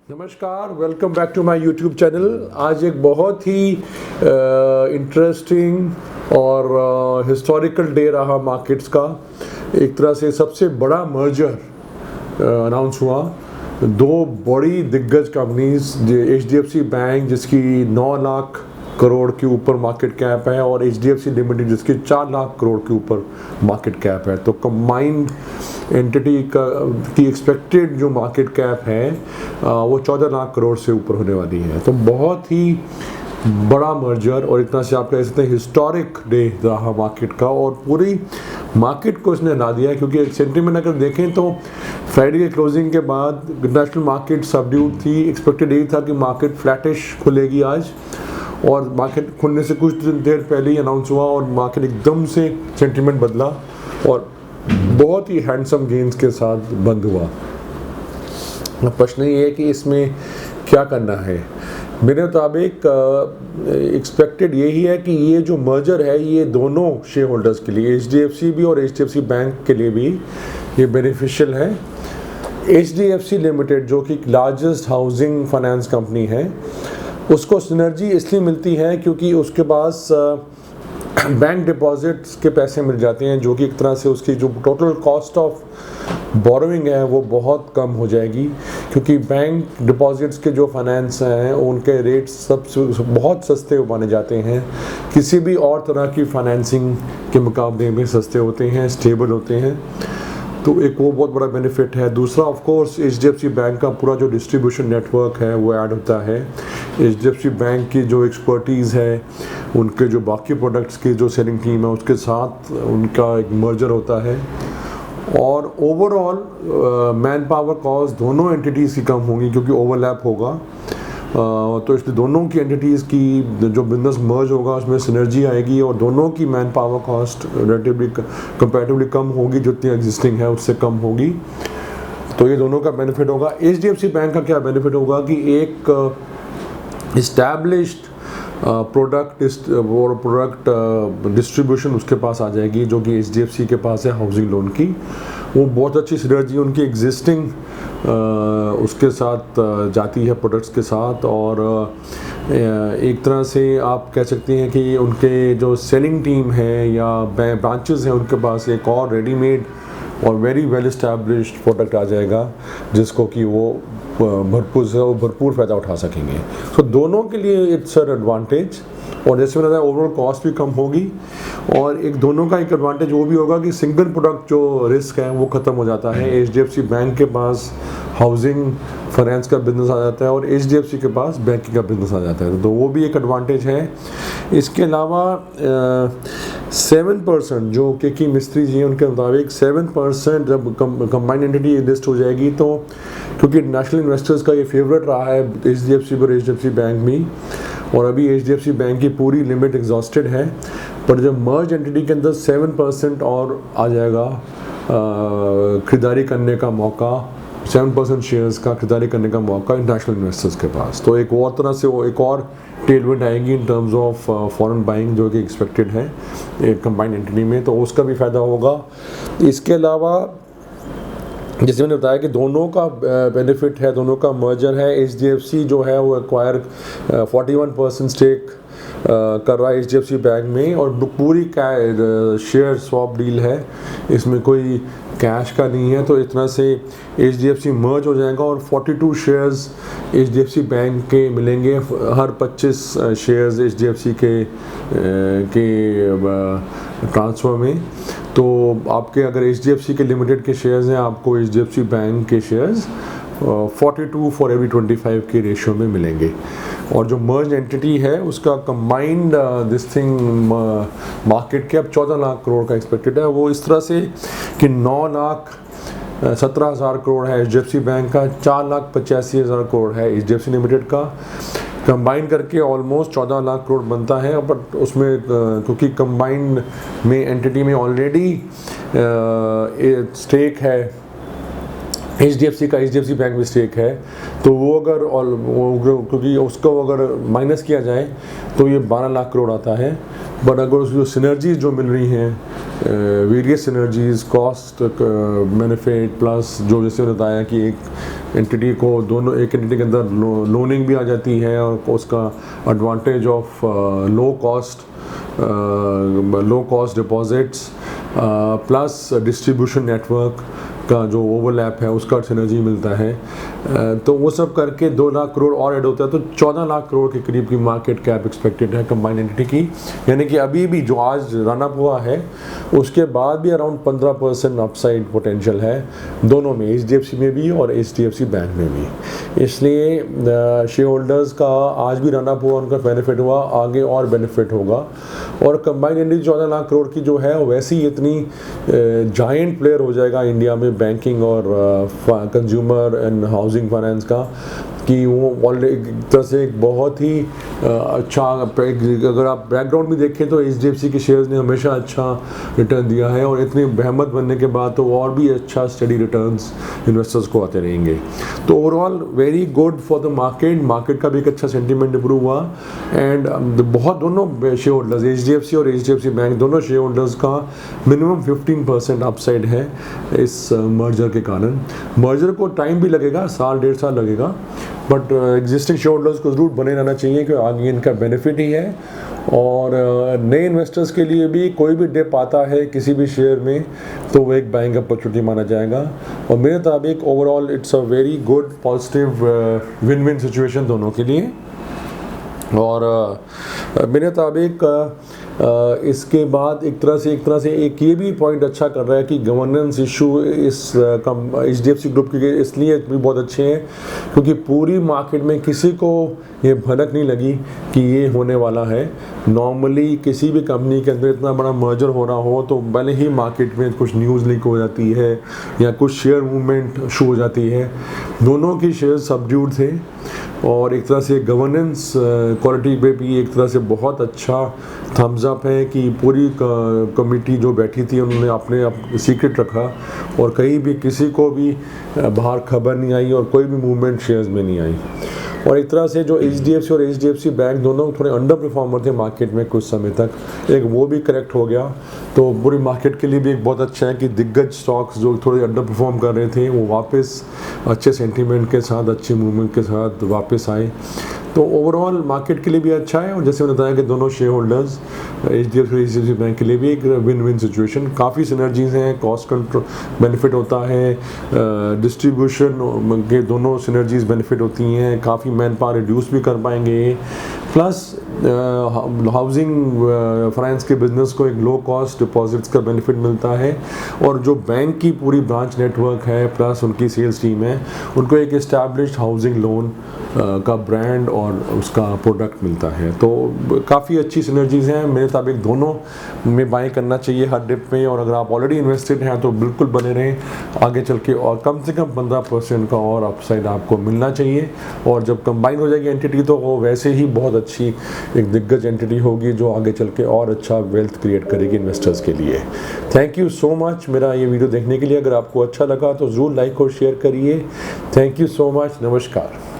नमस्कार, welcome back to my YouTube channel. आज एक बहुत ही इंटरेस्टिंग और हिस्टोरिकल डे रहा मार्केट्स का। एक तरह से सबसे बड़ा मर्जर अनाउंस हुआ। दो बड़ी दिग्गज कंपनीज, HDFC बैंक जिसकी 9 लाख करोड़ के ऊपर मार्केट कैप है और HDFC लिमिटेड जिसकी 4 लाख करोड़ के ऊपर मार्केट कैप है, तो कंबाइंड एंटिटी की एक्सपेक्टेड जो मार्केट कैप है वो 14 लाख करोड़ से ऊपर होने वाली है। तो बहुत ही बड़ा मर्जर और इतना से आप कह सकते हैं हिस्टोरिक डे रहा मार्केट का, और पूरी मार्केट को इसने हिला दिया है। क्योंकि एक सेंटीमेंट अगर देखें तो फ्राइडे के क्लोजिंग के बाद इंटरनेशनल मार्केट सबड्यूड थी। एक्सपेक्टेड यही था कि मार्केट फ्लैटिश खुलेगी आज, और मार्केट खुलने से कुछ देर पहले ही अनाउंस हुआ और मार्केट एकदम से सेंटीमेंट बदला और बहुत ही हैंडसम गेन्स के साथ बंद हुआ। अब प्रश्न ये है कि इसमें क्या करना है। मेरे मुताबिक एक्सपेक्टेड यही है कि ये जो मर्जर है ये दोनों शेयर होल्डर्स के लिए, HDFC भी और HDFC बैंक के लिए भी ये बेनिफिशियल है। HDFC लिमिटेड जो कि लार्जेस्ट हाउसिंग फाइनेंस कंपनी है, उसको सिनर्जी इसलिए मिलती है क्योंकि उसके पास बैंक डिपॉजिट्स के पैसे मिल जाते हैं, जो कि एक तरह से उसकी जो टोटल कॉस्ट ऑफ बोरोइंग है वो बहुत कम हो जाएगी। क्योंकि बैंक डिपॉजिट्स के जो फाइनेंस हैं उनके रेट्स सब बहुत सस्ते माने जाते हैं, किसी भी और तरह की फाइनेंसिंग के मुकाबले में सस्ते होते हैं, स्टेबल होते हैं। तो एक वो बहुत बड़ा बेनिफिट है। दूसरा ऑफ कोर्स HDFC बैंक का पूरा जो डिस्ट्रीब्यूशन नेटवर्क है वो ऐड होता है। HDFC बैंक की जो एक्सपर्टीज़ है, उनके जो बाकी प्रोडक्ट्स की जो सेलिंग टीम है उसके साथ उनका एक मर्जर होता है, और ओवरऑल मैन पावर कॉस्ट दोनों एंटिटीज़ की कम होंगी क्योंकि ओवरलैप होगा। तो इसलिए दोनों की एंटिटीज़ की जो बिजनेस मर्ज होगा उसमें सिनर्जी आएगी और दोनों की man power cost relatively comparatively कम होगी, जितनी एग्जिस्टिंग है उससे कम होगी। तो ये दोनों का बेनिफिट होगा। HDFC बैंक का क्या बेनिफिट होगा कि एक इस्टेब्लिश्ड प्रोडक्ट डिस्ट्रीब्यूशन उसके पास आ जाएगी, जो कि HDFC के पास है हाउसिंग लोन की। वो बहुत अच्छी सिनर्जी उनकी एग्जिस्टिंग उसके साथ जाती है प्रोडक्ट्स के साथ, और एक तरह से आप कह सकते हैं कि उनके जो सेलिंग टीम है या ब्रांचेस हैं उनके पास एक और रेडीमेड और वेरी वेल एस्टैब्लिश्ड प्रोडक्ट आ जाएगा, जिसको कि वो भरपूर फ़ायदा उठा सकेंगे। तो दोनों के लिए इट्स एन एडवांटेज, और जैसे मैंने बताया ओवरऑल कॉस्ट भी कम होगी, और एक दोनों का एक एडवांटेज वो भी होगा कि सिंगल प्रोडक्ट जो रिस्क है वो ख़त्म हो जाता है। HDFC बैंक के पास हाउसिंग फाइनेंस का बिजनेस आ जाता है और HDFC के पास बैंकिंग का बिजनेस आ जाता है, तो वो भी एक एडवांटेज है। इसके अलावा 7% जो के मिस्त्री जी हैं उनके मुताबिक 7% जब कंबाइंड एंटिटी लिस्ट हो जाएगी, तो क्योंकि नेशनल इन्वेस्टर्स का ये फेवरेट रहा है HDFC और HDFC बैंक में, और अभी HDFC बैंक की पूरी लिमिट एग्जॉस्टेड है, पर जब मर्ज एंटिटी के अंदर 7% और आ जाएगा खरीदारी करने का मौका, 7% शेयर्स का खरीदारी करने का मौका इंटरनेशनल इन्वेस्टर्स के पास, तो एक और तरह से वो एक और टेलविंड आएगी in terms of foreign buying जो कि एक्सपेक्टेड है एक कंबाइंड एंटिटी में, तो उसका भी फ़ायदा होगा। इसके अलावा जैसे मैंने बताया कि दोनों का बेनिफिट है, दोनों का मर्जर है। HDFC जो है वो एक्वायर 41% स्टेक कर रहा है HDFC बैंक में, और पूरी शेयर स्वैप डील है, इसमें कोई कैश का नहीं है। तो इतना से HDFC मर्ज हो जाएगा और 42 शेयर्स HDFC बैंक के मिलेंगे हर 25 शेयर्स HDFC के ट्रांसफ़र में। तो आपके अगर HDFC के लिमिटेड के शेयर्स हैं, आपको HDFC बैंक के शेयर्स 42 फॉर एवरी 25 के रेशियो में मिलेंगे, और जो मर्ज एंटिटी है उसका combined this thing market cap 14 lakh crore का एक्सपेक्टेड है। वो इस तरह से कि 9,17,000 करोड़ है HDFC बैंक का, 4,85,000 करोड़ है HDFC लिमिटेड का, कंबाइन करके ऑलमोस्ट 14 लाख करोड़ बनता है। बट उसमें क्योंकि कंबाइंड में एंटिटी में ऑलरेडी स्टेक है HDFC बैंक में स्टेक है, तो वो अगर क्योंकि उसको अगर माइनस किया जाए तो ये 12 लाख करोड़ आता है। बट अगर उसकी जो सिनर्जीज जो मिल रही हैं, various synergies, cost benefit plus जो जैसे बताया कि एक एंटिटी को एक एंटिटी के अंदर लोनिंग भी आ जाती है और उसका advantage of low cost deposits plus distribution network का जो ओवरलैप है उसका सिनर्जी मिलता है, तो वो सब करके 2 लाख करोड़ और ऐड होता है, तो 14 लाख करोड़ के करीब की मार्केट कैप एक्सपेक्टेड है कंबाइंड एंटिटी की। यानी कि अभी भी जो आज रन अप हुआ है उसके बाद भी अराउंड 15% अपसाइड पोटेंशियल है दोनों में, HDFC में भी और HDFC बैंक में भी। इसलिए शेयर होल्डर्स का आज भी रन अप हुआ, उनका बेनिफिट हुआ, आगे और बेनिफिट होगा। और कंबाइंड एंटिटी 14 लाख करोड़ की जो है वैसे ही इतनी जायंट प्लेयर हो जाएगा इंडिया में बैंकिंग और कंज्यूमर एंड हाउसिंग फाइनेंस का, कि वो ऑलरेडी एक तरह से एक बहुत ही अच्छा, अगर आप बैकग्राउंड में देखें तो HDFC के शेयर्स ने हमेशा अच्छा रिटर्न दिया है और इतनी बेहमत बनने के बाद तो और भी अच्छा स्टडी रिटर्न्स इन्वेस्टर्स को आते रहेंगे। तो overall very good for the market का भी एक अच्छा सेंटीमेंट इंप्रूव हुआ। एंड बहुत दोनों शेयर होल्डर्स HDFC और HDFC बैंक दोनों शेयर होल्डर्स का मिनिमम 15% अपसाइड है इस मर्जर के कारण। मर्जर को टाइम भी लगेगा, 1.5 साल लगेगा, बट एग्जिस्टिंग शेयर होल्डर्स को ज़रूर बने रहना चाहिए क्योंकि आगे इनका बेनिफिट ही है। और नए इन्वेस्टर्स के लिए भी कोई भी डिप आता है किसी भी शेयर में तो वो एक बाइंग अपॉर्चुनिटी माना जाएगा। और मेरे मुताबिक overall it's a very good positive win win situation दोनों के लिए। और मेरे मुताबिक इसके बाद एक तरह से एक ये भी पॉइंट अच्छा कर रहा है कि गवर्नेंस इशू इस HDFC ग्रुप के इसलिए भी बहुत अच्छे हैं क्योंकि पूरी मार्केट में किसी को ये भनक नहीं लगी कि ये होने वाला है। नॉर्मली किसी भी कंपनी के अंदर इतना बड़ा मर्जर हो रहा हो तो भले ही मार्केट में कुछ न्यूज़ लीक हो जाती है या कुछ शेयर मूवमेंट शो हो जाती है, दोनों के शेयर सबड्यूड थे और एक तरह से गवर्नेंस क्वालिटी पे भी एक तरह से बहुत अच्छा थम्स अप है कि पूरी कमेटी जो बैठी थी उन्होंने अपने सीक्रेट रखा और कहीं भी किसी को भी बाहर खबर नहीं आई और कोई भी मूवमेंट शेयर्स में नहीं आई। और एक तरह से जो HDFC और HDFC बैंक दोनों थोड़े अंडर परफॉर्मर थे मार्केट में कुछ समय तक, एक वो भी करेक्ट हो गया तो पूरी मार्केट के लिए भी एक बहुत अच्छा है कि दिग्गज स्टॉक्स जो थोड़े अंडर परफॉर्म कर रहे थे वो वापस अच्छे सेंटीमेंट के साथ, अच्छे मूवमेंट के साथ वापस आए। तो ओवरऑल मार्केट के लिए भी अच्छा है और जैसे मैंने बताया कि दोनों शेयर होल्डर्स HDFC बैंक के लिए भी एक विन विन सिचुएशन। काफ़ी सिनर्जीज हैं, कॉस्ट कंट्रोल बेनिफिट होता है, डिस्ट्रीब्यूशन के दोनों सिनर्जीज बेनिफिट होती हैं, काफ़ी मैन पावर रिड्यूस भी कर पाएंगे, प्लस हाउसिंग फाइनेंस के बिजनेस को एक लो कॉस्ट डिपॉजिट्स का बेनिफिट मिलता है और जो बैंक की पूरी ब्रांच नेटवर्क है प्लस उनकी सेल्स टीम है उनको एक एस्टैब्लिश्ड हाउसिंग लोन का ब्रांड और उसका प्रोडक्ट मिलता है। तो काफ़ी अच्छी सिनर्जीज हैं, मेरे मुताबिक दोनों में बाय करना चाहिए हर डिप में। और अगर आप ऑलरेडी इन्वेस्टेड हैं तो बिल्कुल बने रहें आगे चल के और कम से कम 15% का और अपसाइड आपको मिलना चाहिए। और जब कंबाइन हो जाएगी एंटिटी तो वो वैसे ही बहुत अच्छी एक दिग्गज एंटिटी होगी जो आगे चल के और अच्छा वेल्थ क्रिएट करेगी इन्वेस्टर्स के लिए। थैंक यू सो मच मेरा ये वीडियो देखने के लिए। अगर आपको अच्छा लगा तो ज़रूर लाइक और शेयर करिए। Thank you so much. नमस्कार।